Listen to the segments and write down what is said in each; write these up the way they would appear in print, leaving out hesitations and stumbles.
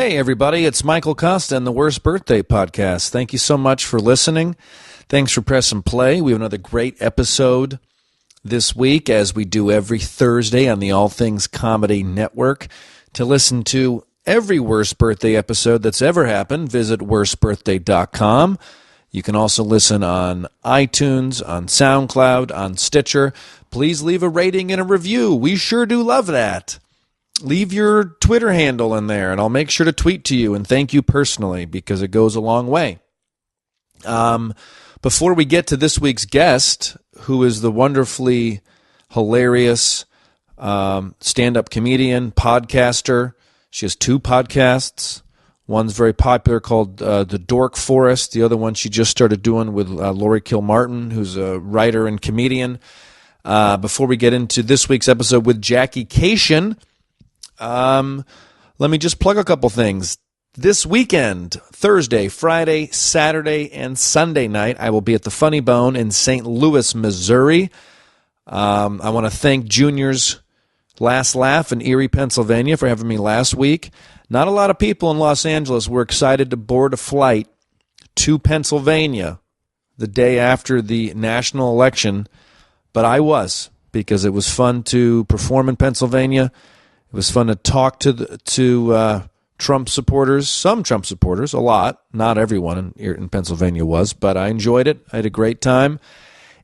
Hey, everybody, it's Michael Kosta and the Worst Birthday Podcast. Thank you so much for listening. Thanks for pressing play. We have another great episode this week, as we do every Thursday on the All Things Comedy Network. To listen to every Worst Birthday episode that's ever happened, visit worstbirthday.com. You can also listen on iTunes, on SoundCloud, on Stitcher. Please leave a rating and a review. We sure do love that. Leave your Twitter handle in there, and I'll make sure to tweet to you and thank you personally, because it goes a long way. Before we get to this week's guest, who is the wonderfully hilarious stand-up comedian, podcaster. She has two podcasts. One's very popular called The Dork Forest. The other one she just started doing with Laurie Kilmartin, who's a writer and comedian. Before we get into this week's episode with Jackie Kashian, let me just plug a couple things. This weekend, Thursday, Friday, Saturday, and Sunday night, I will be at the Funny Bone in St. Louis, Missouri. I want to thank Junior's Last Laugh in Erie, Pennsylvania for having me last week. Not a lot of people in Los Angeles were excited to board a flight to Pennsylvania the day after the national election, but I was, because it was fun to perform in Pennsylvania. It was fun to talk to Trump supporters, some Trump supporters, a lot. Not everyone in Pennsylvania was, but I enjoyed it. I had a great time.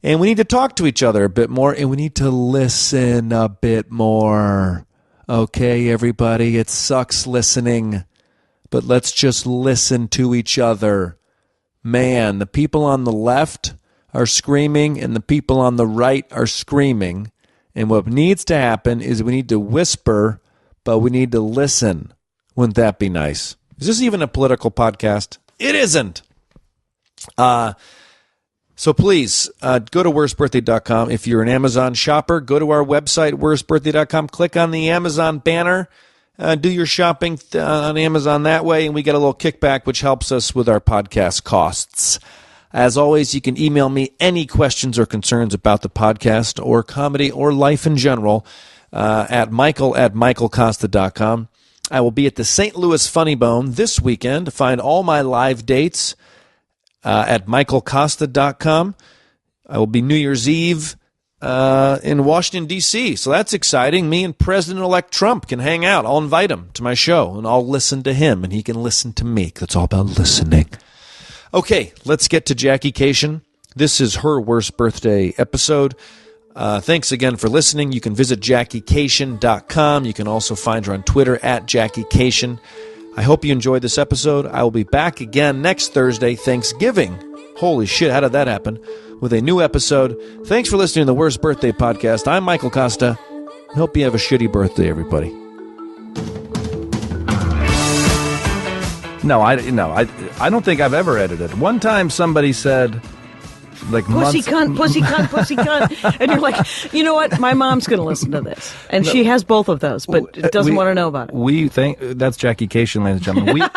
And we need to talk to each other a bit more, and we need to listen a bit more. Okay, everybody, it sucks listening, but let's just listen to each other. Man, the people on the left are screaming, and the people on the right are screaming. And what needs to happen is we need to whisper, but we need to listen. Wouldn't that be nice? Is this even a political podcast? It isn't. So please, go to worstbirthday.com. If you're an Amazon shopper, go to our website, worstbirthday.com. Click on the Amazon banner. Do your shopping on Amazon that way, and we get a little kickback, which helps us with our podcast costs. As always, you can email me any questions or concerns about the podcast or comedy or life in general at michael@michaelkosta.com. I will be at the St. Louis Funny Bone this weekend. Find all my live dates at michaelkosta.com. I will be New Year's Eve in Washington, D.C., so that's exciting. Me and President-elect Trump can hang out. I'll invite him to my show, and I'll listen to him, and he can listen to me. It's all about listening. Okay, let's get to Jackie Kashian. This is her Worst Birthday episode. Thanks again for listening. You can visit JackieKashian.com. You can also find her on Twitter at Jackie Kashian. I hope you enjoyed this episode. I will be back again next Thursday, Thanksgiving. Holy shit, how did that happen? With a new episode. Thanks for listening to the Worst Birthday Podcast. I'm Michael Kosta. I hope you have a shitty birthday, everybody. No, I don't think I've ever edited. One time somebody said, like, pussy cunt, pussy cunt, pussy cunt. And you're like, you know what? My mom's going to listen to this. And she has both of those, but doesn't want to know about it. We think that's Jackie Kashian, ladies and gentlemen.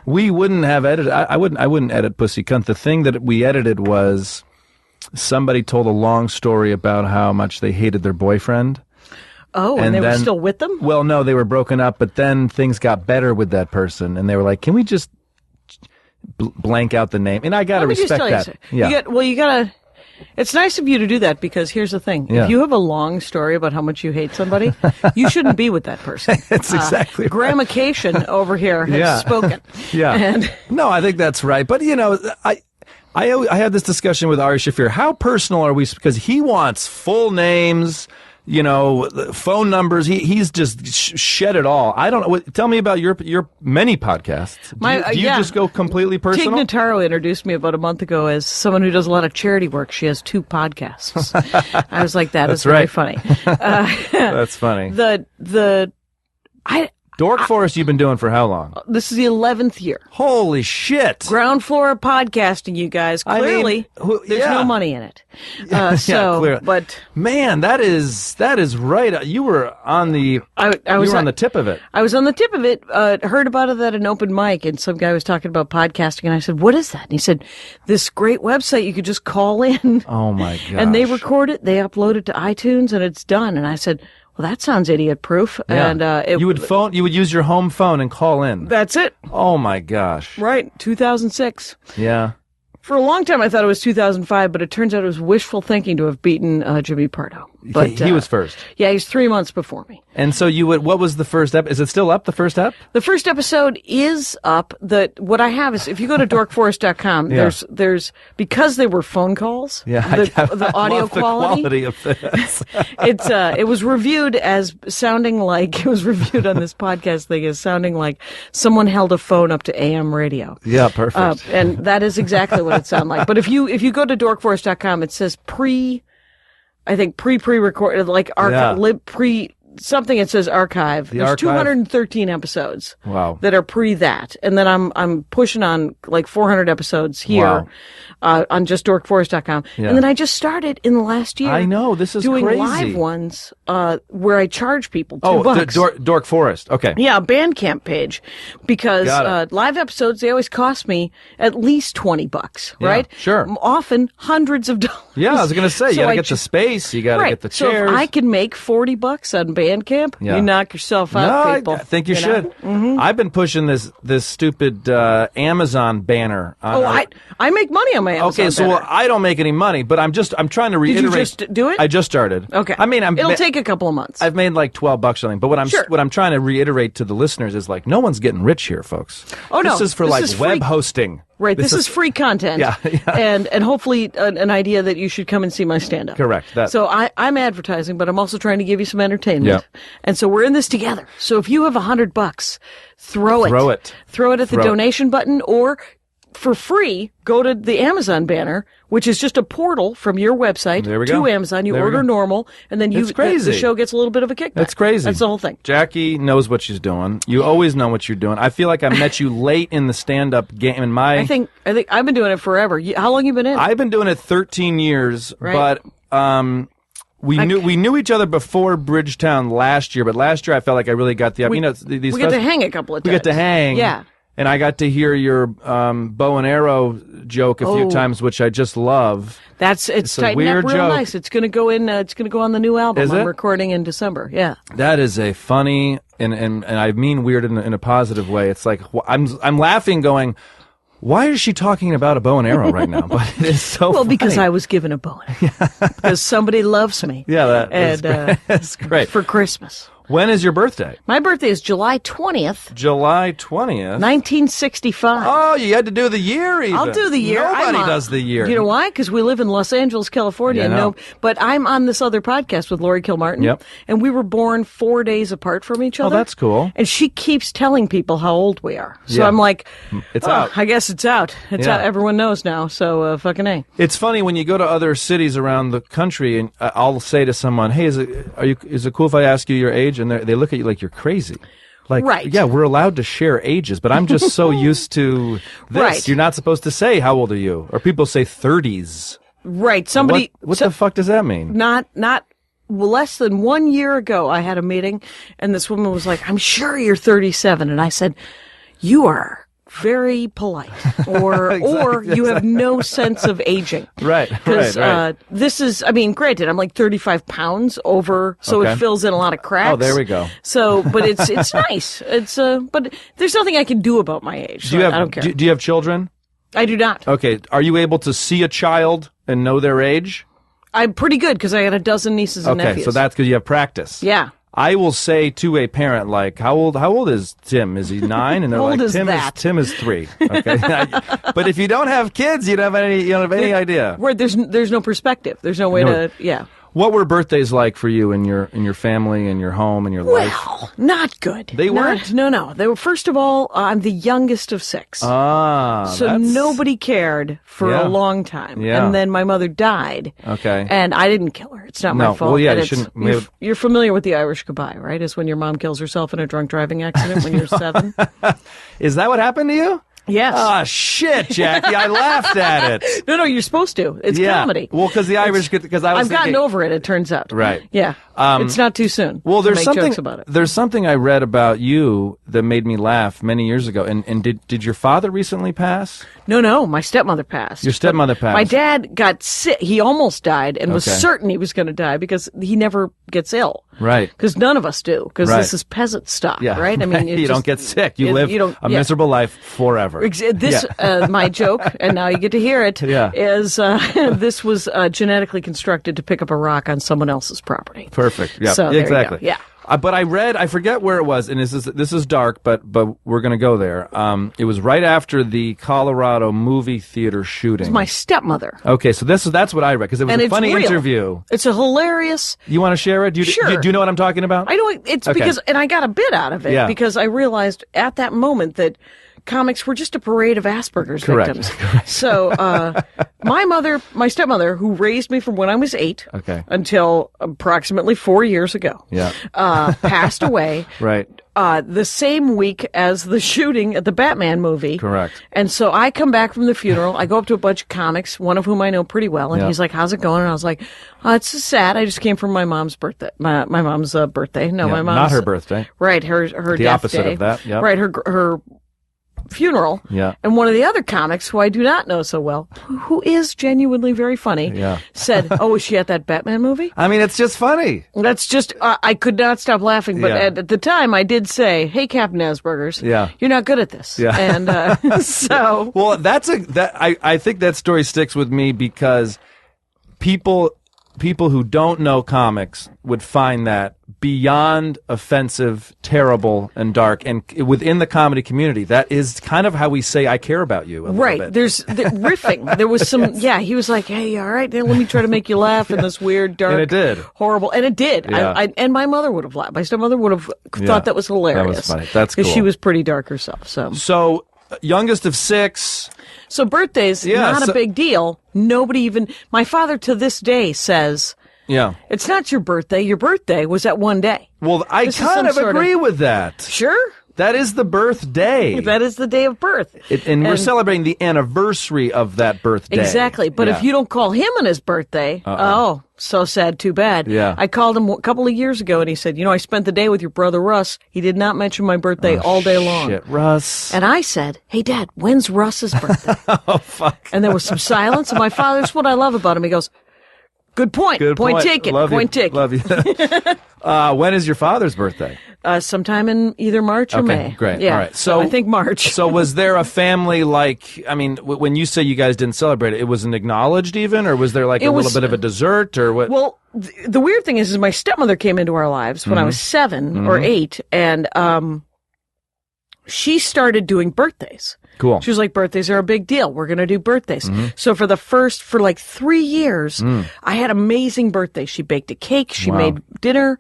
We wouldn't have edited. I wouldn't edit pussy cunt. The thing that we edited was somebody told a long story about how much they hated their boyfriend. Oh, and they were still with them? Well, no, they were broken up, but then things got better with that person, and they were like, can we just blank out the name? And I got to respect that. You gotta, it's nice of you to do that, because here's the thing. Yeah. If you have a long story about how much you hate somebody, you shouldn't be with that person. It's exactly right. Grammacation over here has spoken. Yeah. And no, I think that's right. But, you know, I had this discussion with Ari Shaffir. How personal are we? Because he wants full names, you know, phone numbers. He's just shed it all. I don't know. Tell me about your many podcasts. Do you just go completely personal? Tig Notaro introduced me about a month ago as someone who does a lot of charity work. She has 2 podcasts. I was like, that is very funny. That's funny. Dork Forest you've been doing for how long? This is the 11th year. Holy shit. Ground floor of podcasting, you guys. Clearly, there's no money in it. Clearly. But man, that is right. You were on the on the tip of it. I was on the tip of it. Heard about it at an open mic, and some guy was talking about podcasting, and I said, "What is that?" And he said, "This great website you could just call in." Oh my god! And they record it, they upload it to iTunes, and it's done. And I said, well, that sounds idiot-proof. Yeah. And you would use your home phone and call in. That's it. Oh my gosh. Right, 2006. Yeah. For a long time, I thought it was 2005, but it turns out it was wishful thinking to have beaten Jimmy Pardo. But he was first. Yeah, he's 3 months before me. And so what was the first ep? Is it still up, the first ep? The first episode is up. What I have is, if you go to dorkforest.com, Yeah. there's, because they were phone calls, Yeah, the I audio love the quality of this. it was reviewed as sounding like, it was reviewed on this podcast thing as sounding like someone held a phone up to AM radio. Yeah, perfect. And that is exactly what it sounded like. But if you go to dorkforest.com, it says pre-recorded, like something. It says archive. There's archive? 213 episodes. Wow. That are pre that, and then I'm pushing on like 400 episodes here. Wow. On just dorkforest.com. Yeah. And then I just started in the last year. I know, this is doing crazy. live ones where I charge people $2. Oh, the Dork Forest. Okay. Yeah, a Bandcamp page, because live episodes, they always cost me at least $20, right? Yeah, sure. Often hundreds of dollars. Yeah, I was going to say, you So got to I get the space, you got to get the So chairs. if I can make $40 on Bandcamp, Yeah. you knock yourself out, No, people. I think you know? should. Mm-hmm. I've been pushing this stupid Amazon banner. I make money on my Amazon Okay, so banner. I don't make any money, but I'm trying to reiterate. Did you just do it? I just started. Okay. I mean, it'll take a couple of months. I've made like $12 or something. But what I'm trying to reiterate to the listeners is, like, no one's getting rich here, folks. Oh, no. This is for This like is web free. hosting. Right, this is free content. Yeah. And hopefully an idea that you should come and see my stand-up. Correct. So I'm advertising, but I'm also trying to give you some entertainment. Yeah. And so we're in this together. So if you have $100, throw it. Throw it at the donation button, or for free, go to the Amazon banner, which is just a portal from your website to Amazon. You order normal, and then It's crazy. the show gets a little bit of a kickback. That's crazy. That's the whole thing. Jackie knows what she's doing. You always know what you're doing. I feel like I met you late in the stand-up game. I think I've been doing it forever. How long you been in? I've been doing it 13 years, Right. but we knew each other before Bridgetown last year. But last year I felt like I really got the we get to hang a couple of times. We get to hang. Yeah. And I got to hear your bow and arrow joke a few times, which I just love. It's tightened weird up real joke. nice. It's gonna go in. It's gonna go on the new album. Is I'm it? recording in December. Yeah. That is a funny and I mean weird in a positive way. It's like I'm laughing, going, why is she talking about a bow and arrow right now? But it is so Well, funny. because I was given a bow and arrow. Because somebody loves me. Yeah, that's great. For Christmas. When is your birthday? My birthday is July 20th, July 20th. 1965. Oh, you had to do the year even. I'll do the year. Nobody does the year. You know why? Because we live in Los Angeles, California. Yeah, I know. But I'm on this other podcast with Lori Kilmartin. Yep. And we were born 4 days apart from each other. Oh, that's cool. And she keeps telling people how old we are. So Yeah. I'm like, It's out. I guess it's out. It's Yeah. out. Everyone knows now. So fucking A. It's funny when you go to other cities around the country, and I'll say to someone, "Hey, is it cool if I ask you your age?" And they look at you like you're crazy. Like, Right. yeah, we're allowed to share ages, but I'm just so used to this. Right. You're not supposed to say how old are you, or people say 30s. Right. Somebody. What the fuck does that mean? Not less than 1 year ago, I had a meeting, and this woman was like, "I'm sure you're 37," and I said, "You are very polite, or you have no sense of aging." Right. Right. This is, I mean, granted, I'm like 35 pounds over, so Okay. it fills in a lot of cracks. Oh, there we go. So, but it's nice. But there's nothing I can do about my age. So I don't care. Do you have children? I do not. Okay. Are you able to see a child and know their age? I'm pretty good because I got a dozen nieces and Okay, nephews. so that's because you have practice. Yeah. I will say to a parent, like, how old is Tim? Is he 9? And they're How old like, is Tim that? is 3. Okay. But if you don't have kids, you don't have any idea. Where there's no perspective. There's no way to, yeah. What were birthdays like for you in your family and your home and your life? Well, not good. They weren't? No. They were, first of all, I'm the youngest of 6. So Nobody cared for a long time. Yeah. And then my mother died. Okay. And I didn't kill her. It's not my fault. Well, yeah, And you it's- shouldn't. You're familiar with the Irish goodbye, right? It's when your mom kills herself in a drunk driving accident when you're 7. Is that what happened to you? Yes. Ah, shit, Jackie. I laughed at it. No, you're supposed to. It's comedy. Well, because the Irish, because I've gotten over it, it turns out. Right. Yeah. It's not too soon. Well, to make jokes about it. There's something I read about you that made me laugh many years ago. And did your father recently pass? No, my stepmother passed. Your stepmother passed. My dad got sick. He almost died and was certain he was going to die because he never gets ill. Right. Because none of us do. Because this is peasant stock, right? I mean, you don't get sick. You live a miserable life forever. This, my joke, and now you get to hear it, is this was genetically constructed to pick up a rock on someone else's property. Perfect. Yeah, so exactly. Yeah. But I read, I forget where it was, and this is dark, but we're going to go there. It was right after the Colorado movie theater shooting. It's my stepmother. Okay, so that's what I read, because it was a funny interview. It's a hilarious. You want to share it? Sure. Do you know what I'm talking about? I know. It's because, and I got a bit out of it, because I realized at that moment that comics were just a parade of Asperger's victims. Correct. So, my stepmother, who raised me from when I was 8 until approximately 4 years ago, passed away. Right. The same week as the shooting at the Batman movie. Correct. And so I come back from the funeral. I go up to a bunch of comics, one of whom I know pretty well, and he's like, "How's it going?" And I was like, "Oh, it's so sad. I just came from my mom's birthday. My mom's birthday. No, my mom's not her birthday. Right. Her the death opposite day. Of that. Yep. Right. Her funeral. Yeah. And one of the other comics, who I do not know so well, who is genuinely very funny, said, "Oh, was she at that Batman movie?" I mean, it's just funny. That's just, I could not stop laughing. But at the time, I did say, "Hey, Captain Asperger's, you're not good at this." Yeah. And so. Well, I think that story sticks with me because people who don't know comics would find that beyond offensive, terrible, and dark. And within the comedy community, that is kind of how we say, "I care about you." A little bit. There's the riffing. There was some, he was like, "Hey, all right, then let me try to make you laugh in this weird, dark, and it did. Horrible." And it did. Yeah. And my mother would have laughed. My stepmother would have thought that was hilarious. That was funny. That's cool. Because she was pretty dark herself. So youngest of 6. So birthdays, not a big deal. Nobody even, my father to this day says, it's not your birthday. Your birthday was that one day. Well, I kind of agree with that. Sure. That is the birthday. That is the day of birth. And we're celebrating the anniversary of that birthday. Exactly. But if you don't call him on his birthday, so sad, too bad. Yeah. I called him a couple of years ago and he said, "I spent the day with your brother Russ. He did not mention my birthday all day long." Shit, Russ. And I said, "Hey, Dad, when's Russ's birthday?" Oh, fuck. And there was some silence. And my father, this is what I love about him. He goes, Good point. Point taken. Point taken. Love you. When is your father's birthday? Sometime in either March or May. Great. Yeah. All right. So I think March. So was there a family when you say you guys didn't celebrate it, it wasn't acknowledged even, or was there a little bit of a dessert or what? Well, the weird thing is my stepmother came into our lives when I was 7 or 8, and she started doing birthdays. Cool. She was like, birthdays are a big deal. We're going to do birthdays. So for 3 years, I had amazing birthdays. She baked a cake. She made dinner.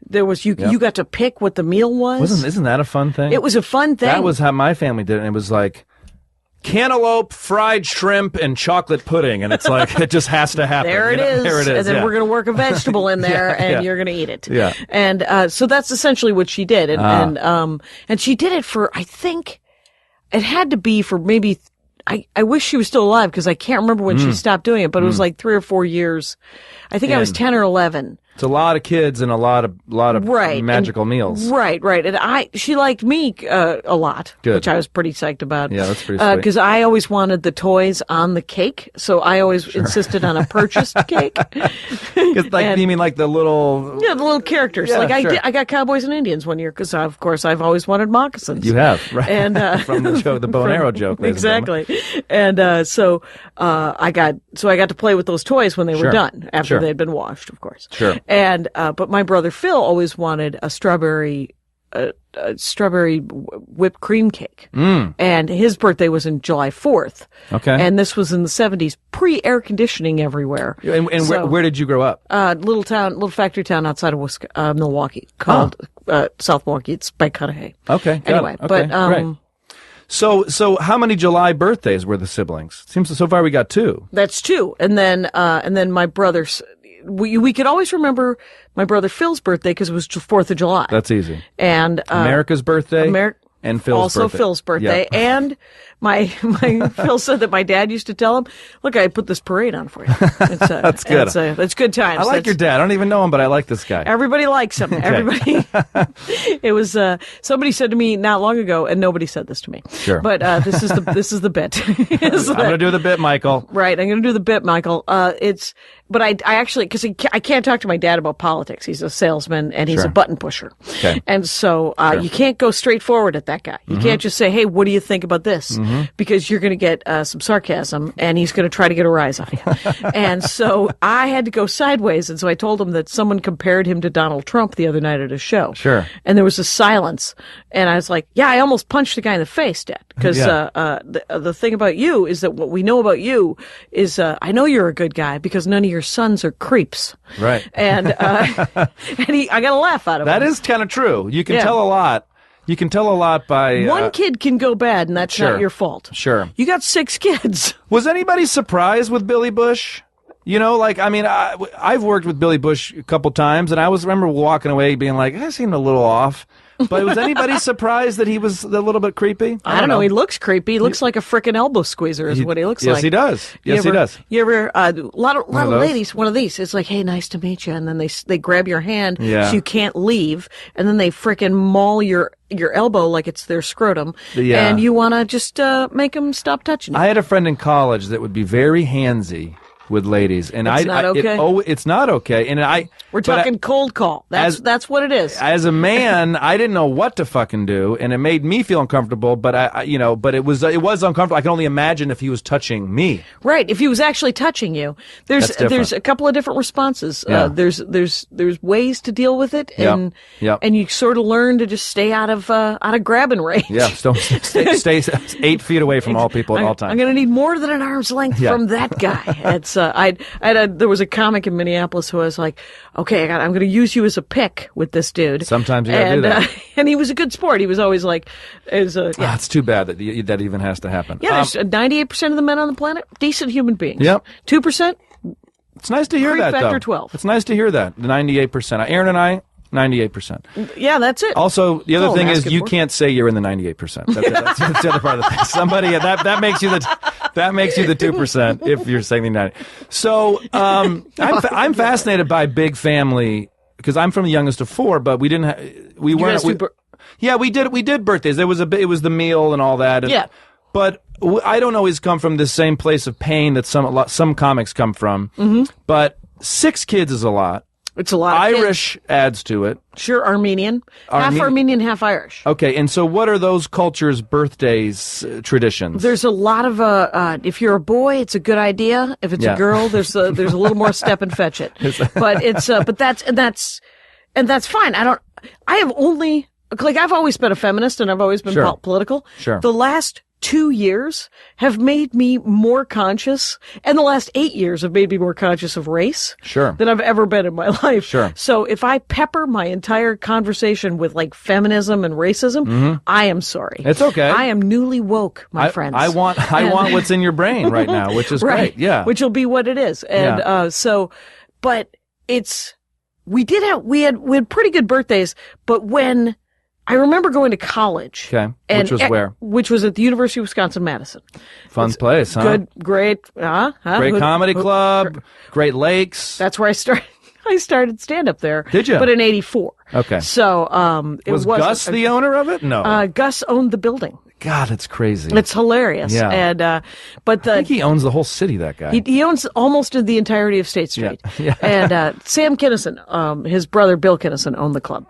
There was, you got to pick what the meal was. Isn't that a fun thing? It was a fun thing. That was how my family did it. And it was like cantaloupe, fried shrimp, and chocolate pudding. And it's like, it just has to happen. There it is. There it is. And then we're going to work a vegetable in there and you're going to eat it. Yeah. And, so that's essentially what she did. And she did it for, I think, it had to be for maybe, I wish she was still alive because I can't remember when she stopped doing it, but it was 3 or 4 years. I think I was 10 or 11. It's a lot of kids and a lot of magical meals. Right. And she liked me a lot, Good. which I was pretty psyched about. Yeah, that's pretty sweet. Because I always wanted the toys on the cake, so I always insisted on a purchased cake. You mean like the little... Yeah, the little characters. Yeah, I got Cowboys and Indians one year because, of course, I've always wanted moccasins. You have, right? And from the joke, the bow and arrow joke. Exactly. And so I got to play with those toys when they were done after they had been washed, of course. Sure. And but my brother Phil always wanted a strawberry whipped cream cake. And his birthday was in July 4th. Okay. And this was in the 70s, pre-air conditioning everywhere. And where did you grow up? Little factory town outside of Milwaukee called South Milwaukee. It's by Cudahy. Okay. Anyway, okay, great. So how many July birthdays were the siblings? Seems so far we got 2. That's 2. And then my brother's, we could always remember my brother Phil's birthday because it was 4th of July. That's easy. And America's birthday and Phil's also birthday. Phil's birthday. Yeah. And Phil said that my dad used to tell him, "Look, I put this parade on for you." It's, That's good. That's good times. I like your dad. I don't even know him, but I like this guy. Everybody likes him. Okay. Everybody. It was somebody said to me not long ago, and nobody said this to me. Sure. But this is the bit. I'm going to do the bit, Michael. Right. I'm going to do the bit, Michael. But I actually, because I can't talk to my dad about politics. He's a salesman and he's a button pusher. Okay. And so you can't go straight forward at that guy. You can't just say, "Hey, what do you think about this?" Because you're going to get some sarcasm and he's going to try to get a rise out of you. And so I had to go sideways. And so I told him that someone compared him to Donald Trump the other night at a show. Sure. And there was a silence. And I was like, "Yeah, I almost punched the guy in the face, Dad." Because the thing about you is that what we know about you is I know you're a good guy because none of your sons are creeps. Right. And I got a laugh out of that. him. That is kind of true. You can tell a lot. You can tell a lot by... One kid can go bad, and that's not your fault. Sure. You got 6 kids. Was anybody surprised with Billy Bush? You know, like, I mean, I've worked with Billy Bush a couple times, and I remember walking away being like, that seemed a little off. But was anybody surprised that he was a little bit creepy? I don't know. He looks creepy. He looks like a frickin' elbow squeezer is what he looks like. Yes, he does. Yes, he does. You ever, a lot of ladies, one of these, it's like, "Hey, nice to meet you." And then they grab your hand so you can't leave. And then they frickin' maul your elbow like it's their scrotum. Yeah. And you want to just make them stop touching you. I had a friend in college that would be very handsy with ladies, and it's not okay. It's not okay. And we're talking cold call. That's what it is. As a man, I didn't know what to fucking do, and it made me feel uncomfortable. But but it was uncomfortable. I can only imagine if he was touching me. Right. If he was actually touching you, there's a couple of different responses. Yeah. There's ways to deal with it, and you sort of learn to just stay out of grabbing range. Yeah. Don't stay 8 feet away from all people at all times. I'm going to need more than an arm's length from that guy. It's there was a comic in Minneapolis who was like, "Okay, I'm going to use you as a pick with this dude." Sometimes you got to do that. And he was a good sport. He was always like, it's too bad that that even has to happen. Yeah, there's 98% of the men on the planet, decent human beings. Yep. 2%. It's nice to hear that, though. Factor 12. It's nice to hear that. The 98%. Aaron and I, 98%. Yeah, that's it. Also, the other thing is you can't say you're in the 98%. That's the other part of the thing. Somebody that makes you the 2% if you're saying the 90. So I'm fascinated by big family because I'm from the youngest of 4, but we didn't. We weren't. We did birthdays. It was the meal and all that. And, but I don't always come from the same place of pain that some comics come from. Mm-hmm. But 6 kids is a lot. It's a lot. Irish adds to it. Sure, Armenian. Half Armenian, half Irish. Okay, and so what are those cultures' birthdays traditions? There's a lot of if you're a boy, it's a good idea. If it's a girl, there's a little more step and fetch it. But that's fine. I've always been a feminist and I've always been political. Sure. The last 2 years have made me more conscious, and the last 8 years have made me more conscious of race than I've ever been in my life. Sure. So if I pepper my entire conversation with like feminism and racism, I am sorry. It's okay. I am newly woke, my friends. I want what's in your brain right now, which is great. Yeah. Which will be what it is. And but we had pretty good birthdays, but when I remember going to college. Okay. Which was where? Which was at the University of Wisconsin-Madison. Fun place, huh? Good, great. Great comedy club, Great Lakes. That's where I started. I started stand-up there. Did you? But in '84. Okay. So, was Gus the owner of it? No. Gus owned the building. God, it's crazy. It's hilarious. Yeah. And, I think he owns the whole city, that guy. He owns almost the entirety of State Street. Yeah. And, Sam Kinison, his brother Bill Kinison owned the club.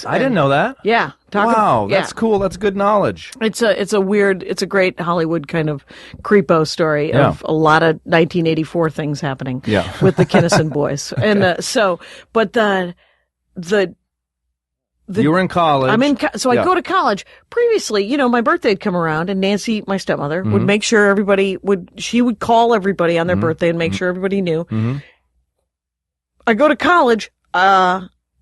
I didn't know that. Yeah. That's cool. That's good knowledge. It's a great Hollywood kind of creepo story of a lot of 1984 things happening with the Kinison boys. And, you were in college. I go to college. Previously, my birthday'd come around and Nancy, my stepmother, would make sure she would call everybody on their birthday and make sure everybody knew. Mm-hmm. I go to college,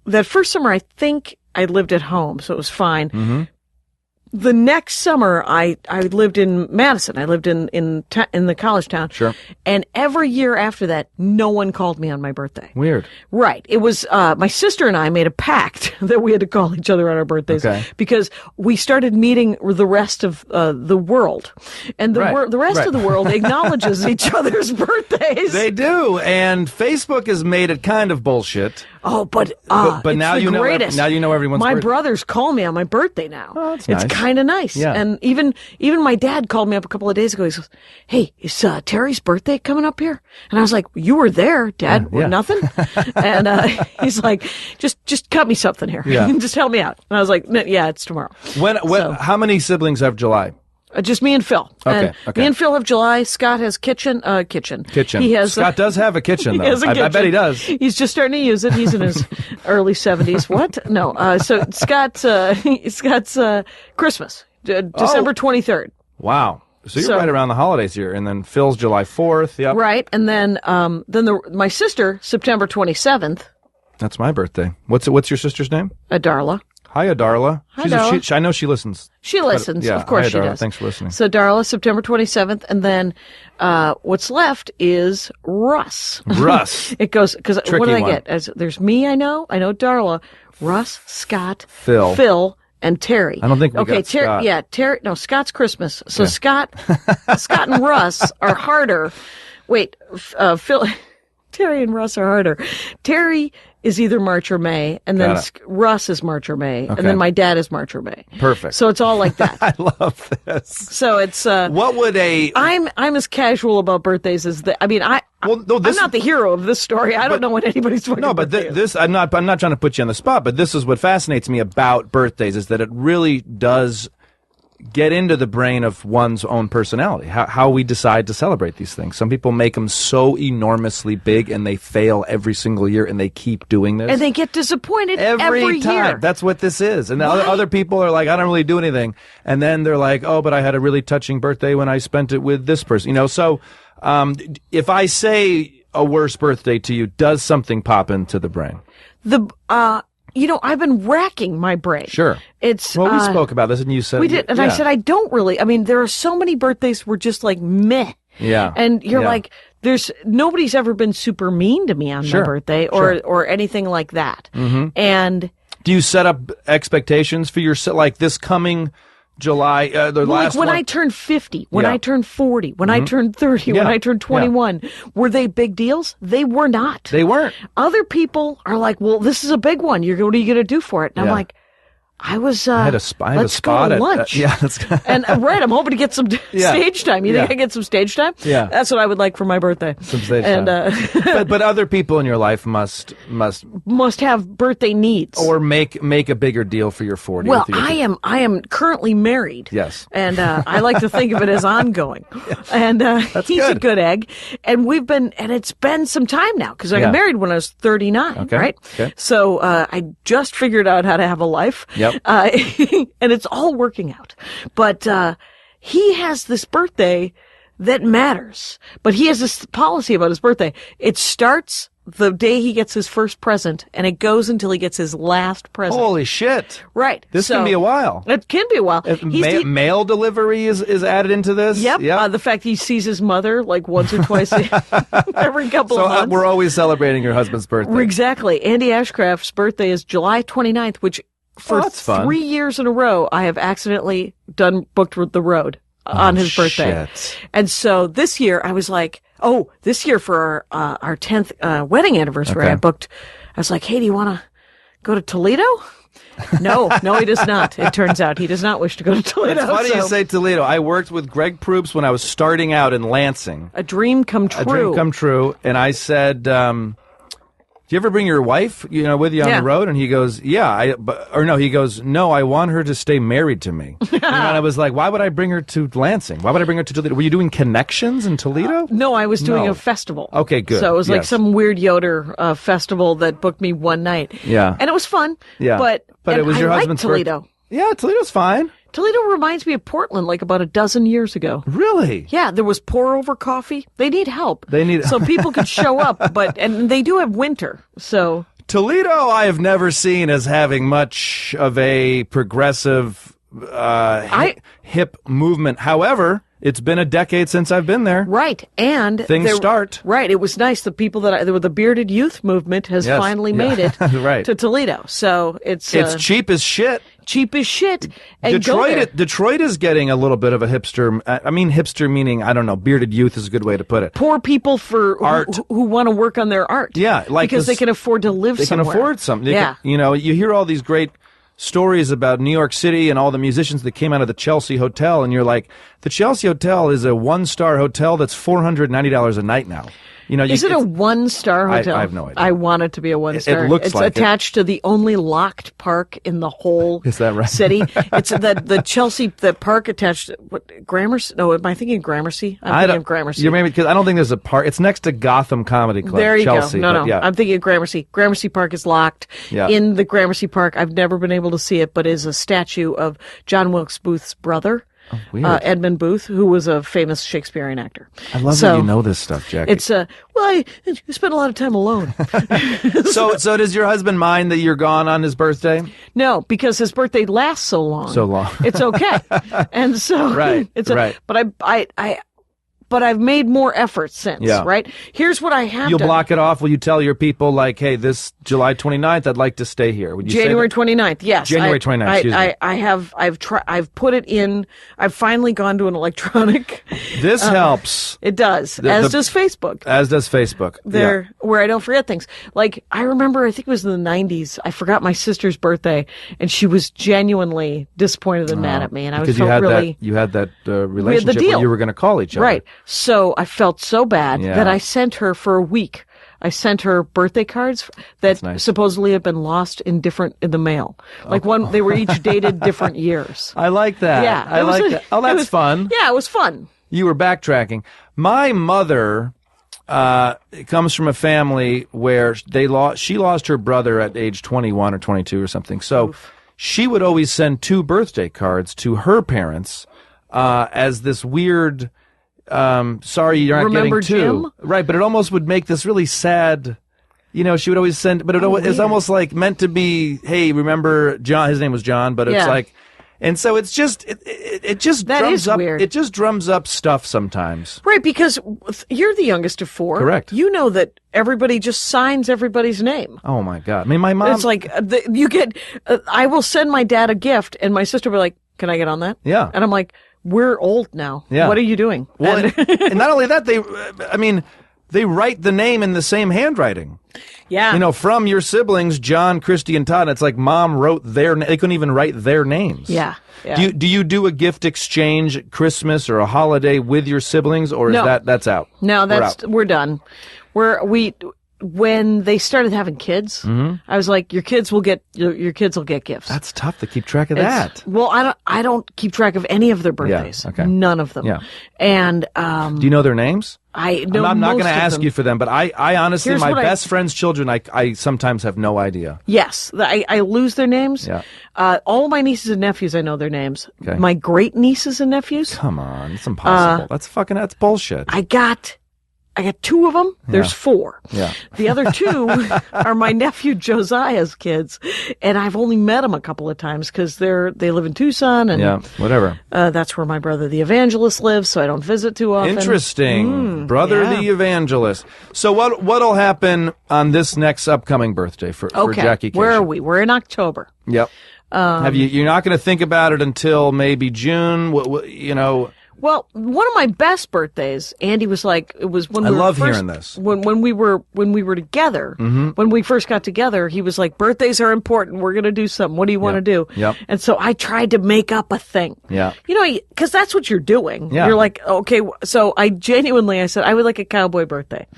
that first summer, I think I lived at home, so it was fine. Mm-hmm. the next summer, I lived in Madison. I lived in the college town. Sure. And every year after that, no one called me on my birthday. Weird. Right. It was my sister and I made a pact that we had to call each other on our birthdays because we started meeting the rest of the world, and the rest of the world acknowledges each other's birthdays. They do, and Facebook has made it kind of bullshit. Oh, but now you know everyone's My birthday. brothers call me on my birthday now. Oh, that's nice. It's kind of nice. Yeah. And even my dad called me up a couple of days ago. He says, "Hey, is Terry's birthday coming up here?" And I was like, "You were there, Dad. Yeah. Nothing?" And he's like, "Just cut me something here. Yeah. Just help me out." And I was like, "Yeah, it's tomorrow." How many siblings have July? Just me and Phil. Okay. Me and Phil have July. Scott has kitchen. He has. Scott does have a kitchen, though. He has a kitchen. I bet he does. He's just starting to use it. He's in his early 70s. What? No. So Scott's Christmas, December 23rd. Wow. So you're right around the holidays here, and then Phil's July 4th. Yep. Right, and then my sister, September 27th. That's my birthday. What's your sister's name? Darla. Hi, Darla. Hi, Darla. I know she listens. She listens, yeah, of course hi, she Darla. does. Thanks for listening. So Darla, September 27th, and then what's left is Russ. Russ. It goes, because what Tricky did I one. get? There's me, I know Darla, Russ, Scott, Phil, and Terry. I don't think we got Scott. Yeah, Terry. No, Scott's Christmas. So Scott and Russ are harder. Wait, Phil, Terry and Russ are harder. Terry is either March or May, and then Russ is March or May, and then my dad is March or May. Perfect. So it's all like that. I love this. So it's what would I'm as casual about birthdays as I'm not the hero of this story. I don't know what anybody's fucking No, but birthday is. this I'm not trying to put you on the spot, but this is what fascinates me about birthdays is that it really does get into the brain of one's own personality, how we decide to celebrate these things. Some people make them so enormously big and they fail every single year and they keep doing this. And they get disappointed every time. year. That's what this is. And other people are like, I don't really do anything. And then they're like, oh, but I had a really touching birthday when I spent it with this person. So if I say a worse birthday to you, does something pop into the brain? I've been racking my brain. Sure. We spoke about this, and you said we did, and I said I don't really. I mean, there are so many birthdays where just like meh. Yeah. And you're like, nobody's ever been super mean to me on my birthday or anything like that. Mm-hmm. And do you set up expectations for yourself, like this coming July, last when one? I turned 50, when I turned 40, when I turned 30, when I turned 21, were they big deals? They were not. They weren't. Other people are like, well, this is a big one. What are you going to do for it? And I'm like, I had a spot at lunch. And I'm hoping to get some stage time. You think I get some stage time? Yeah. That's what I would like for my birthday. Some stage time. But other people in your life must have birthday needs or make a bigger deal for your 40th. Well, I am currently married. Yes. And I like to think of it as ongoing. Yes. And That's he's good. a good egg. And it's been some time now because I got married when I was 39, right? Okay. So I just figured out how to have a life. Yep. And it's all working out. But he has this birthday that matters. But he has this policy about his birthday. It starts the day he gets his first present, and it goes until he gets his last present. Holy shit. Right. This can be a while. It can be a while. Mail delivery is added into this? Yep. The fact he sees his mother like once or twice every couple of months. So we're always celebrating your husband's birthday. Exactly. Andy Ashcraft's birthday is July 29th, which for 3 years in a row, I have accidentally booked the road on his birthday. Shit. And so this year I was like, this year for our 10th wedding anniversary, I was like, hey, do you want to go to Toledo? No, he does not. It turns out he does not wish to go to Toledo. It's funny you say Toledo. I worked with Greg Proops when I was starting out in Lansing. A dream come true. And I said, do you ever bring your wife, with you on the road? And he goes, yeah. He goes, no, I want her to stay married to me. And I was like, why would I bring her to Lansing? Why would I bring her to Toledo? Were you doing connections in Toledo? No, I was doing a festival. Okay, good. So it was like some weird Yoder festival that booked me one night. Yeah. And it was fun. Yeah. But it was your husband's Toledo. Yeah, Toledo's fine. Toledo reminds me of Portland like about a dozen years ago. Really? Yeah, there was pour-over coffee. They need help. So people could show up, and they do have winter, so... Toledo I have never seen as having much of a progressive hip movement. However, it's been a decade since I've been there. Right. And things start. Right. It was nice. The people the bearded youth movement has finally made it right. to Toledo. So it's cheap as shit. Cheap as shit. And Detroit is getting a little bit of a hipster. I mean, hipster meaning, I don't know, bearded youth is a good way to put it. Poor people for art who want to work on their art. Yeah. Because they can afford to live somewhere. They can afford something. Yeah. You hear all these great stories about New York City and all the musicians that came out of the Chelsea Hotel, and you're like, the Chelsea Hotel is a 1-star hotel that's $490 a night now. Is it a 1-star hotel? I have no idea. I want it to be a 1-star. It looks like attached to the only locked park in the whole Is that right? city. It's the Chelsea, the park attached to, Gramercy? No, am I thinking Gramercy? I'm thinking of Gramercy. You're maybe, because I don't think there's a park. It's next to Gotham Comedy Club. There you Chelsea, go. No. Yeah. I'm thinking of Gramercy. Gramercy Park is locked. Yeah. In the Gramercy Park, I've never been able to see it, but is a statue of John Wilkes Booth's brother. Oh, weird. Edmund Booth, who was a famous Shakespearean actor. I love that you know this stuff, Jackie. It's I spend a lot of time alone. So does your husband mind that you're gone on his birthday? No, because his birthday lasts so long. It's okay. And so right. But but I've made more efforts since, right? Here's what I have You'll done. block it off. Will you tell your people, like, hey, this July 29th, I'd like to stay here? Would you January say 29th, yes. January 29th, excuse me. I've put it in. I've finally gone to an electronic. This helps. It does. As does Facebook. As does Facebook. Where I don't forget things. Like, I remember, I think it was in the 90s, I forgot my sister's birthday, and she was genuinely disappointed and mad at me. And I was really... You had that relationship where you were going to call each other. Right. So I felt so bad that I sent her for a week. I sent her birthday cards that supposedly had been lost in the mail. Like they were each dated different years. I like that. Yeah. I like that. Oh, that's fun. Yeah, it was fun. You were backtracking. My mother comes from a family where she lost her brother at age 21 or 22 or something. So she would always send 2 birthday cards to her parents as this weird... sorry, you're not Remember getting 2. Jim? Right, but it almost would make this really sad, she would always send, but it's almost like meant to be, hey, remember John, his name was John, but it's like, and so it's just, it just that drums up, weird. it just drums up stuff sometimes. Right, because you're the youngest of 4. Correct. You know that everybody just signs everybody's name. Oh my God. I mean, my mom. It's like, I will send my dad a gift and my sister will be like, can I get on that? Yeah. And I'm like, we're old now. Yeah. What are you doing? Well, and not only that, they write the name in the same handwriting. Yeah. From your siblings, John, Christy, and Todd. It's like mom wrote they couldn't even write their names. Yeah. Do you do a gift exchange at Christmas or a holiday with your siblings, or is that's out? No, we're done. When they started having kids, I was like, your kids will get gifts. That's tough to keep track of that. Well, I don't keep track of any of their birthdays. Yeah, okay. None of them. Yeah. And do you know their names? I know. I'm not going to ask them. you for them, but I honestly, my best friend's children, I sometimes have no idea. Yes, I lose their names. Yeah. All of my nieces and nephews, I know their names. Okay. My great nieces and nephews. Come on, it's impossible. That's bullshit. I got 2 of them. There's 4. Yeah. The other 2 are my nephew Josiah's kids, and I've only met them a couple of times because they live in Tucson, and whatever. That's where my brother the evangelist lives, so I don't visit too often. Interesting, brother the evangelist. So what'll happen on this next upcoming birthday for Jackie Kashian? Where are we? We're in October. Yep. You're not going to think about it until maybe June? Well, one of my best birthdays, Andy was like, it was when I love hearing this. When we were together, when we first got together, he was like, birthdays are important. We're going to do something. What do you want to do? Yep. And so I tried to make up a thing. Yeah. Because that's what you're doing. Yeah. You're like, okay. So I said, I would like a cowboy birthday.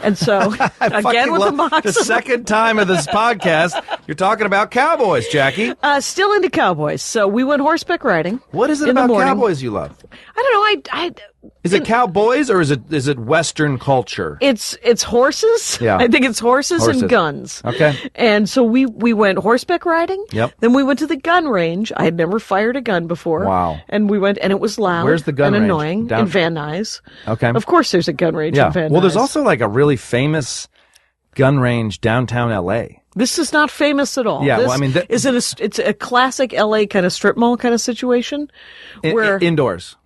And so again with the box. The second time of this podcast, you're talking about cowboys, Jackie. Still into cowboys. So we went horseback riding. What is it about cowboys you love? I don't know. Is it cowboys or is it Western culture? It's horses. Yeah. I think it's horses and guns. Okay. And so we went horseback riding. Yep. Then we went to the gun range. I had never fired a gun before. Wow. And we went, and it was loud. Where's the gun and range? annoying in Van Nuys. Okay. Of course there's a gun range in Van Nuys. Well, there's also like a really famous gun range downtown L.A. This is not famous at all. Yeah, this well, I mean, it's a classic LA kind of strip mall kind of situation where indoors.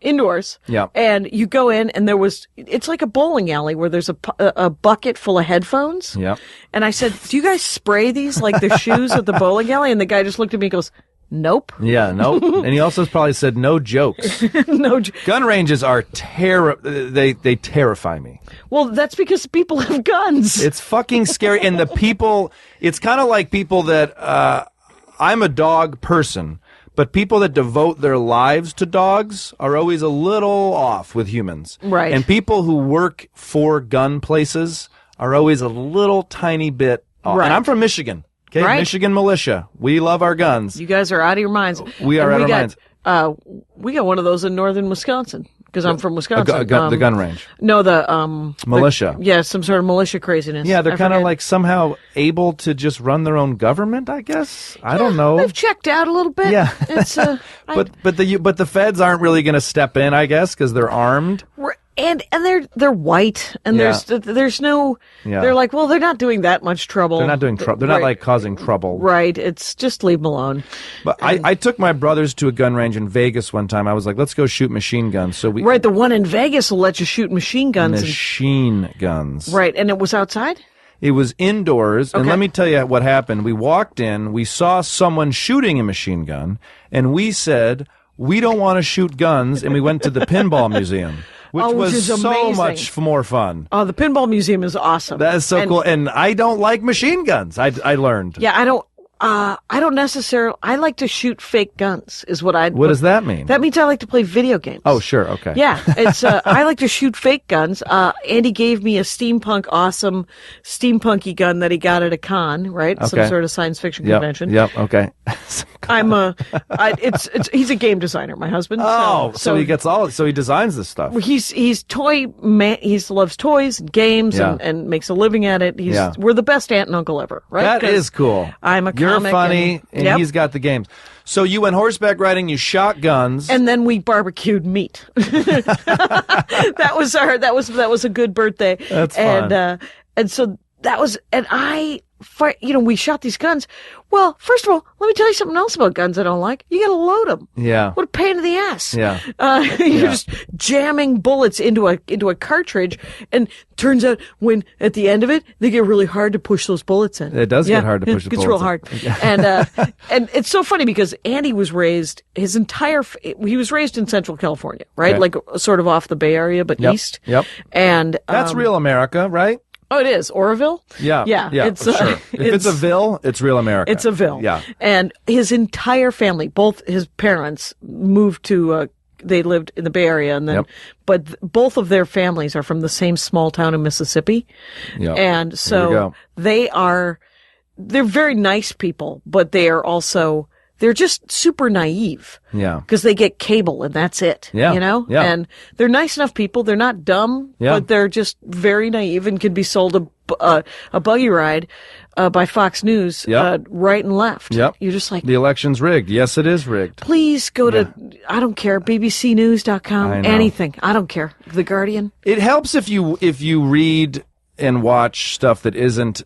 Yeah. And you go in and it's like a bowling alley where there's a bucket full of headphones. Yeah. And I said, do you guys spray these like the shoes at the bowling alley? And the guy just looked at me and goes, nope. Yeah, nope. And he also probably said no jokes. Gun ranges are they terrify me. Well, that's because people have guns. It's fucking scary. And the people, it's kind of like people that, I'm a dog person, but people that devote their lives to dogs are always a little off with humans. Right. And people who work for gun places are always a little tiny bit off. Right. And I'm from Michigan. Okay, right. Michigan militia. We love our guns. You guys are out of your minds. We are out of our minds. We got one of those in northern Wisconsin because I'm from Wisconsin. The gun range. No, the militia. Some sort of militia craziness. Yeah, they're kind of like somehow able to just run their own government, I guess. I don't know. They've checked out a little bit. Yeah, it's but the feds aren't really going to step in, I guess, because they're armed. And they're white, and there's no. Yeah. They're like, well, they're not doing that much trouble. They're not doing trouble. They're not like causing trouble. Right. It's just leave them alone. But I took my brothers to a gun range in Vegas one time. I was like, let's go shoot machine guns. So the one in Vegas will let you shoot machine guns. Machine guns. Right, and it was outside. It was indoors, and let me tell you what happened. We walked in, we saw someone shooting a machine gun, and we said, we don't want to shoot guns, and we went to the pinball museum. Which was so much more fun. Oh, the pinball museum is awesome. That is so cool. And I don't like machine guns. I learned. Yeah, I don't necessarily. I like to shoot fake guns. Is what I. What does that mean? That means I like to play video games. Oh, sure, okay. Yeah, it's. I like to shoot fake guns. Andy gave me a awesome steampunky gun that he got at a con, right? Okay. Some sort of science fiction convention. Yep. Okay. He's a game designer, my husband. Oh, so he gets so he designs this stuff. He's toy man. He loves toys and games and makes a living at it. We're the best aunt and uncle ever, right? That is cool. You're funny, and he's got the games. So you went horseback riding, you shot guns, and then we barbecued meat. That was a good birthday. That's fun. And so that was, we shot these guns. Well, first of all, let me tell you something else about guns I don't like. You gotta load them. Yeah. What a pain in the ass. Yeah. You're just jamming bullets into a cartridge, and turns out at the end of it, they get really hard to push those bullets in. It does get hard to push the bullets in. It's real hard. And it's so funny because Andy was raised, he was raised in Central California, right? Okay. Like sort of off the Bay Area, but east. Yep. And that's real America, right? Oh, it is. Oroville? Yeah. It's, sure. If it's a ville, it's real America. It's a ville. Yeah. And his entire family, both his parents moved to, they lived in the Bay Area, and then, but both of their families are from the same small town in Mississippi. Yeah. And so they're very nice people, but they're just super naive. Yeah. Because they get cable and that's it. Yeah. You know? Yeah. And they're nice enough people. They're not dumb, but they're just very naive and can be sold a buggy ride by Fox News right and left. Yep. You're just like, the election's rigged. Yes, it is rigged. Please go to, I don't care, bbcnews.com, anything. I don't care. The Guardian. It helps if you read and watch stuff that isn't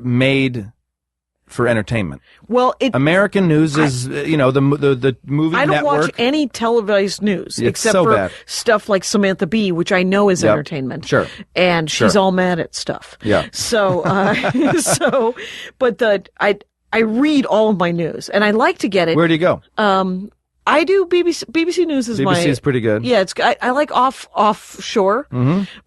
made for entertainment. Well, American news is, the movie I don't network. watch any televised news except so for bad. Stuff like Samantha Bee, which I know is entertainment. Sure. And she's all mad at stuff. Yeah. So, I read all of my news, and I like to get it. Where do you go? I do BBC News is BBC is pretty good. Yeah, I like offshore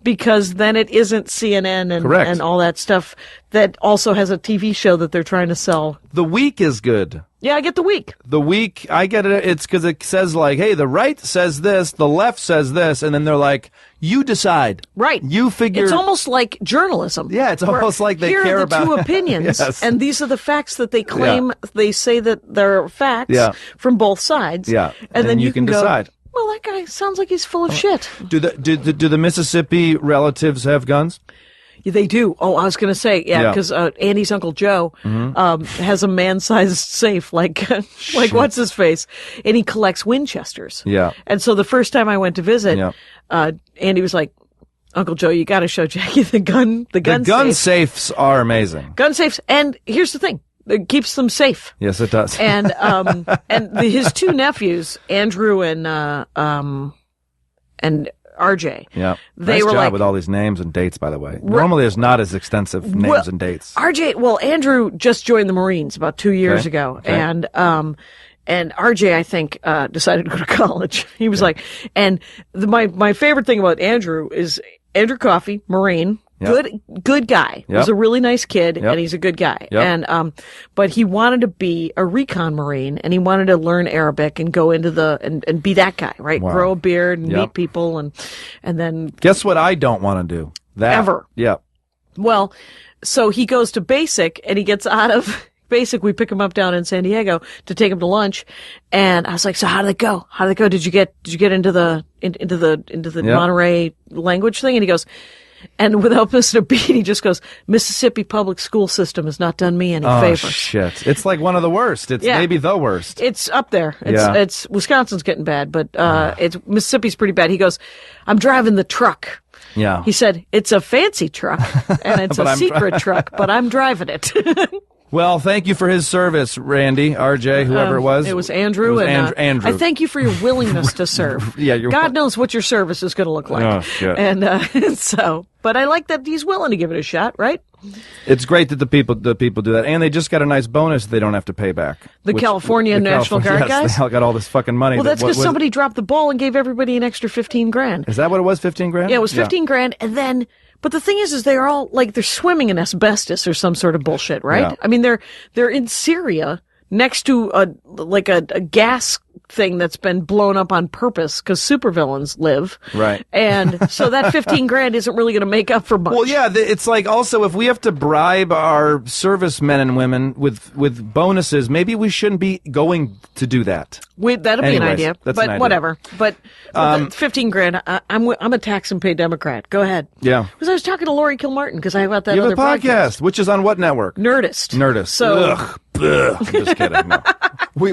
because then it isn't CNN and all that stuff that also has a TV show that they're trying to sell. The Week is good. Yeah, I get The Week. The Week, I get it. It's because it says like, hey, the right says this, the left says this, and then they're like, you decide. Right. You figure. It's almost like journalism. Yeah, it's almost like they care about. Here are the two opinions, Yes. and these are the facts that they claim. They say that they're facts from both sides. Yeah, and then you can decide. Well, that guy sounds like he's full of shit. Do the Mississippi relatives have guns? Yeah, they do. Oh, I was going to say, because Andy's Uncle Joe has a man-sized safe, like what's his face, and he collects Winchesters. Yeah. And so the first time I went to visit, Andy was like, Uncle Joe, you got to show Jackie the gun safes are amazing. Gun safes, and here's the thing. It keeps them safe. Yes, it does. And his two nephews, Andrew and RJ. Yeah. They nice were job with all these names and dates, by the way. Normally there's not as extensive names and dates. Andrew just joined the Marines about 2 years ago. Okay. And RJ, I think, decided to go to college. He was like, and my favorite thing about Andrew is Andrew Coffey, Marine. Yep. Good guy. Yep. Was a really nice kid, and he's a good guy. Yep. And but he wanted to be a recon Marine, and he wanted to learn Arabic and go into and be that guy, right? Wow. Grow a beard and meet people, and then guess what? I don't want to do that ever. Yeah. Well, so he goes to basic, and he gets out of basic. We pick him up down in San Diego to take him to lunch, and I was like, "So how did it go? How did it go? Did you get into the Monterey language thing?" And he goes. And without missing a beat, he just goes, Mississippi public school system has not done me any favors. Oh, shit. It's like one of the worst. It's maybe the worst. It's up there. It's Wisconsin's getting bad, but Mississippi's pretty bad. He goes, I'm driving the truck. Yeah. He said, it's a fancy truck, and it's a secret truck, but I'm driving it. Well, thank you for his service, Randy, RJ, whoever it was. It was Andrew. Andrew. I thank you for your willingness to serve. God knows what your service is going to look like. Oh, shit. And but I like that he's willing to give it a shot, right? It's great that the people do that, and they just got a nice bonus they don't have to pay back. The California National Guard guys? They all got all this fucking money. Well, that's because somebody dropped the ball and gave everybody an extra $15,000. Is that what it was, 15 grand? Yeah, it was 15 grand, and then... But the thing is they're all, like, they're swimming in asbestos or some sort of bullshit, right? Yeah. I mean, they're in Syria next to a gas thing that's been blown up on purpose because supervillains live. Right. And so that 15 grand isn't really going to make up for much. Well, yeah, it's like also if we have to bribe our servicemen and women with bonuses, maybe we shouldn't be going to do that. That'd be an idea. That's but an idea. Whatever. But the 15 grand, I'm a tax and pay Democrat. Go ahead. Yeah. Because I was talking to Lori Kilmartin because I got that you have other a podcast, which is on what network? Nerdist. So. Ugh. I'm just kidding. No. We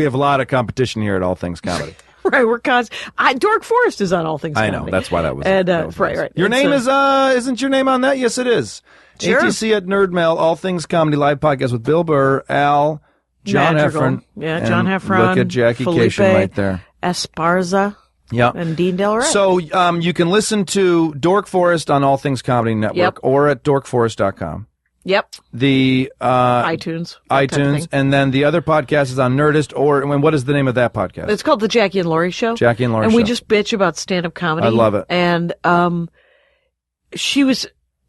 have a lot of competition here at All Things Comedy. Right, Dork Forest is on All Things Comedy. I know, that's why that was. And that was nice. right. Your name is isn't your name on that? Yes, it is. Sure. ATC at Nerdmail, All Things Comedy live podcast with Bill Burr, Al, John Heffron. Yeah, John Heffron. Look at Jackie Felipe Kashian right there. Esparza. Yeah. And Dean Del Rey. So you can listen to Dork Forest on All Things Comedy Network or at dorkforest.com. Yep. The iTunes, and then the other podcast is on Nerdist. What is the name of that podcast? It's called the Jackie and Laurie Show. Jackie and Laurie and Show. We just bitch about stand-up comedy. I love it. And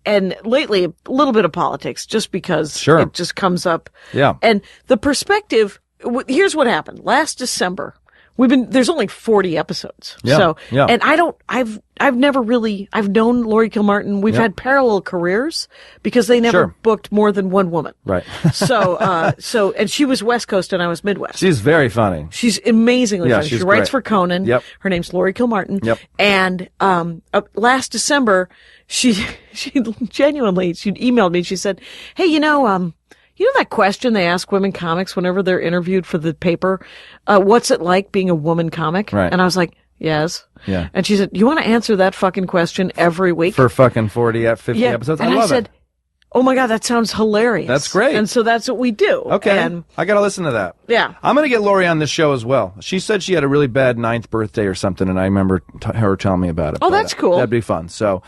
and lately a little bit of politics, just because it just comes up. Yeah. And the perspective. Here's what happened last December. There's only 40 episodes. Yeah, so, yeah. And I've never really, I've known Lori Kilmartin. We've had parallel careers because they never booked more than one woman. Right. And she was West Coast and I was Midwest. She's very funny. She's amazingly funny. She writes for Conan. Yep. Her name's Lori Kilmartin. Yep. And, last December, she genuinely, she emailed me. She said, hey, you know that question they ask women comics whenever they're interviewed for the paper? What's it like being a woman comic? Right. And I was like, yes. Yeah. And she said, you want to answer that fucking question every week? For fucking 50 episodes? And I said, oh my God, that sounds hilarious. That's great. And so that's what we do. Okay. And I got to listen to that. Yeah. I'm going to get Lori on this show as well. She said she had a really bad 9th birthday or something, and I remember her telling me about it. Oh, that's cool. That'd be fun. So,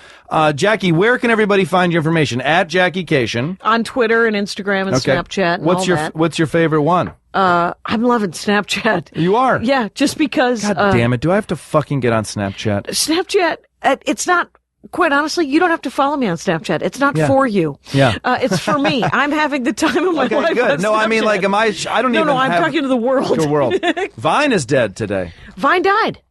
Jackie, where can everybody find your information? At Jackie Kashian. On Twitter and Instagram and Snapchat and all that. What's your favorite one? I'm loving Snapchat. You are? Yeah, just because. God damn it. Do I have to fucking get on Snapchat? Snapchat, it's not. Quite honestly, you don't have to follow me on Snapchat. It's not for you. Yeah. It's for me. I'm having the time of my life. Okay, good. No, Snapchat. I mean, like, I don't even No, I'm talking to the world. The world. Vine is dead today. Vine died.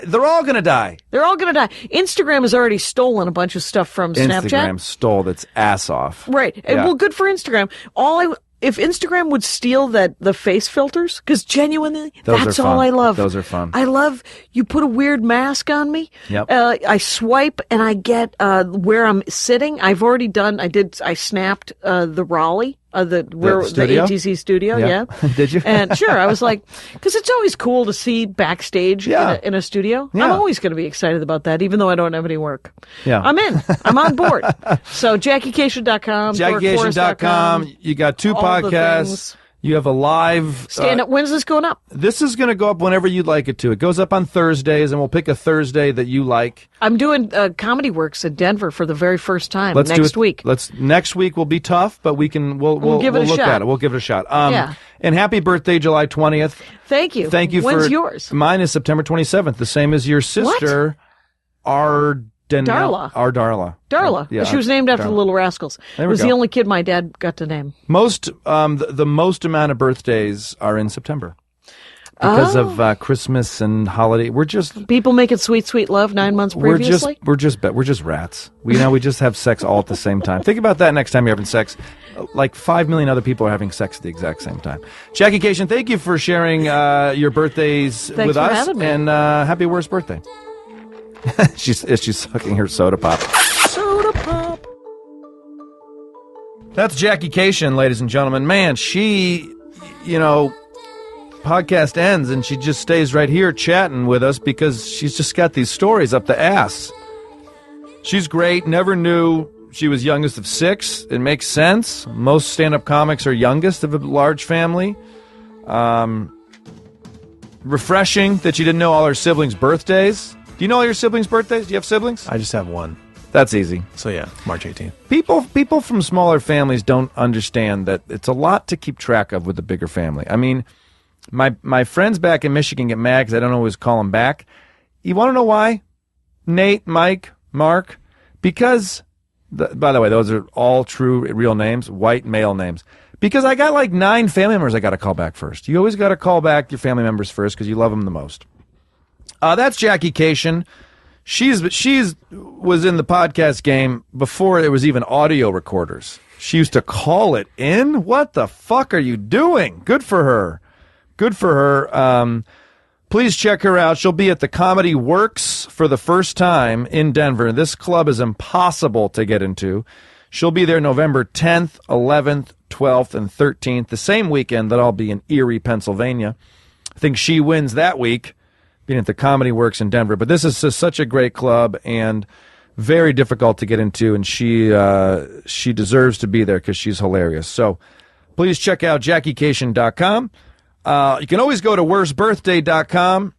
They're all gonna die. They're all gonna die. Instagram has already stolen a bunch of stuff from Snapchat. Instagram stole its ass off. Right. Yeah. Well, good for Instagram. If Instagram would steal the face filters, because genuinely, that's all I love. Those are fun. I love, you put a weird mask on me. Yep. I swipe and I get, where I'm sitting. I snapped, the Raleigh the studio? ATC studio, yeah. Did you? And sure, I was like, because it's always cool to see backstage in a studio. Yeah. I'm always going to be excited about that, even though I don't have any work. Yeah. I'm in. I'm on board. So JackieKashian.com, JackieKashian.com. You got 2 podcasts. You have a live stand up. When's this going up? This is going to go up whenever you'd like it to. It goes up on Thursdays, and we'll pick a Thursday that you like. I'm doing Comedy Works in Denver for the very first time next week. Next week will be tough, but we'll give it a look shot. at it. We'll give it a shot. Yeah. And happy birthday, July 20th. Thank you. Thank you. When's yours? Mine is September 27th, the same as your sister, Darla. Yeah, she was named after the Little Rascals. It was the only kid my dad got to name. The most amount of birthdays are in September because of Christmas and holiday. We're just people making sweet, sweet love 9 months previously. We're just rats. We just have sex all at the same time. Think about that next time you're having sex. Like 5 million other people are having sex at the exact same time. Jackie Kashian, thank you for sharing your birthdays with us. Having me. And happy worst birthday. She's sucking her soda pop. Soda pop. That's Jackie Kashian, ladies and gentlemen. Man, she, podcast ends and she just stays right here chatting with us because she's just got these stories up the ass. She's great. Never knew she was youngest of 6. It makes sense. Most stand-up comics are youngest of a large family. Refreshing that she didn't know all her siblings' birthdays. Do you know all your siblings' birthdays? Do you have siblings? I just have one. That's easy. So yeah, March 18th. People from smaller families don't understand that it's a lot to keep track of with a bigger family. I mean, my friends back in Michigan get mad because I don't always call them back. You want to know why? Nate, Mike, Mark? Because, by the way, those are all true real names, white male names. Because I got like 9 family members I got to call back first. You always got to call back your family members first because you love them the most. That's Jackie Kashian. She's was in the podcast game before there was even audio recorders. She used to call it in. What the fuck are you doing? Good for her. Good for her. Please check her out. She'll be at the Comedy Works for the first time in Denver. This club is impossible to get into. She'll be there November 10th, 11th, 12th, and 13th, the same weekend that I'll be in Erie, Pennsylvania. I think she wins that week, being at the Comedy Works in Denver. But this is just such a great club and very difficult to get into, and she deserves to be there because she's hilarious. So please check out JackieKashian.com. You can always go to worstbirthday.com.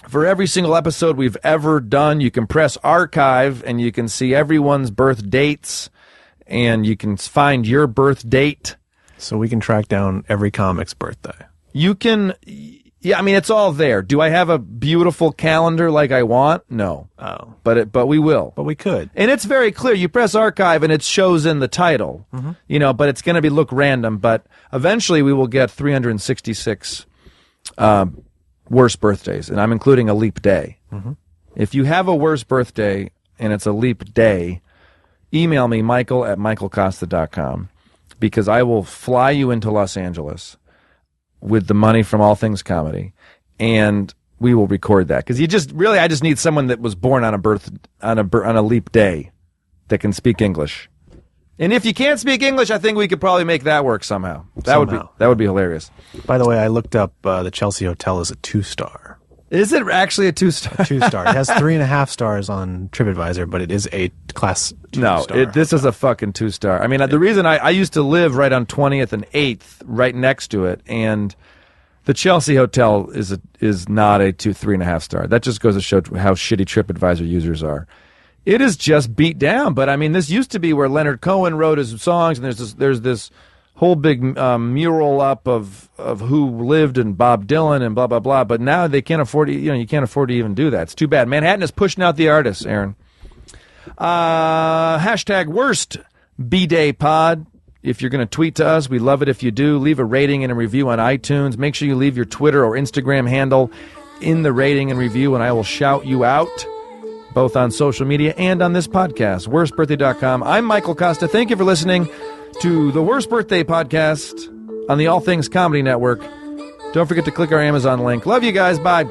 For every single episode we've ever done, you can press archive, and you can see everyone's birth dates, and you can find your birth date. So we can track down every comic's birthday. You can... Yeah, I mean, it's all there. Do I have a beautiful calendar like I want? No. Oh. But we will. But we could. And it's very clear. You press archive and it shows in the title. Mm-hmm. But it's going to look random. But eventually we will get 366 worst birthdays. And I'm including a leap day. Mm-hmm. If you have a worst birthday and it's a leap day, email me, michael@michaelkosta.com, because I will fly you into Los Angeles with the money from All Things Comedy, and we will record that. Because I just need someone that was born on a leap day that can speak English. And if you can't speak English, I think we could probably make that work somehow. That would be hilarious. By the way, I looked up the Chelsea Hotel is a 2-star. Is it actually a 2-star? A 2-star. It has 3.5 stars on TripAdvisor, but it is a class 2-star. No, this is a fucking 2-star. I mean, the reason I used to live right on 20th and 8th, right next to it, and the Chelsea Hotel is not a 3.5 star. That just goes to show how shitty TripAdvisor users are. It is just beat down. But I mean, this used to be where Leonard Cohen wrote his songs, and there's this whole big mural up of who lived and Bob Dylan and blah blah blah. But now they can't afford you can't afford to even do that. It's too bad. Manhattan is pushing out the artists, Aaron. Hashtag worst B-Day pod. If you're going to tweet to us, we love it if you do. Leave a rating and a review on iTunes. Make sure you leave your Twitter or Instagram handle in the rating and review, and I will shout you out, both on social media and on this podcast. Worstbirthday.com. I'm Michael Kosta. Thank you for listening to the Worst Birthday podcast on the All Things Comedy Network. Don't forget to click our Amazon link. Love you guys. Bye.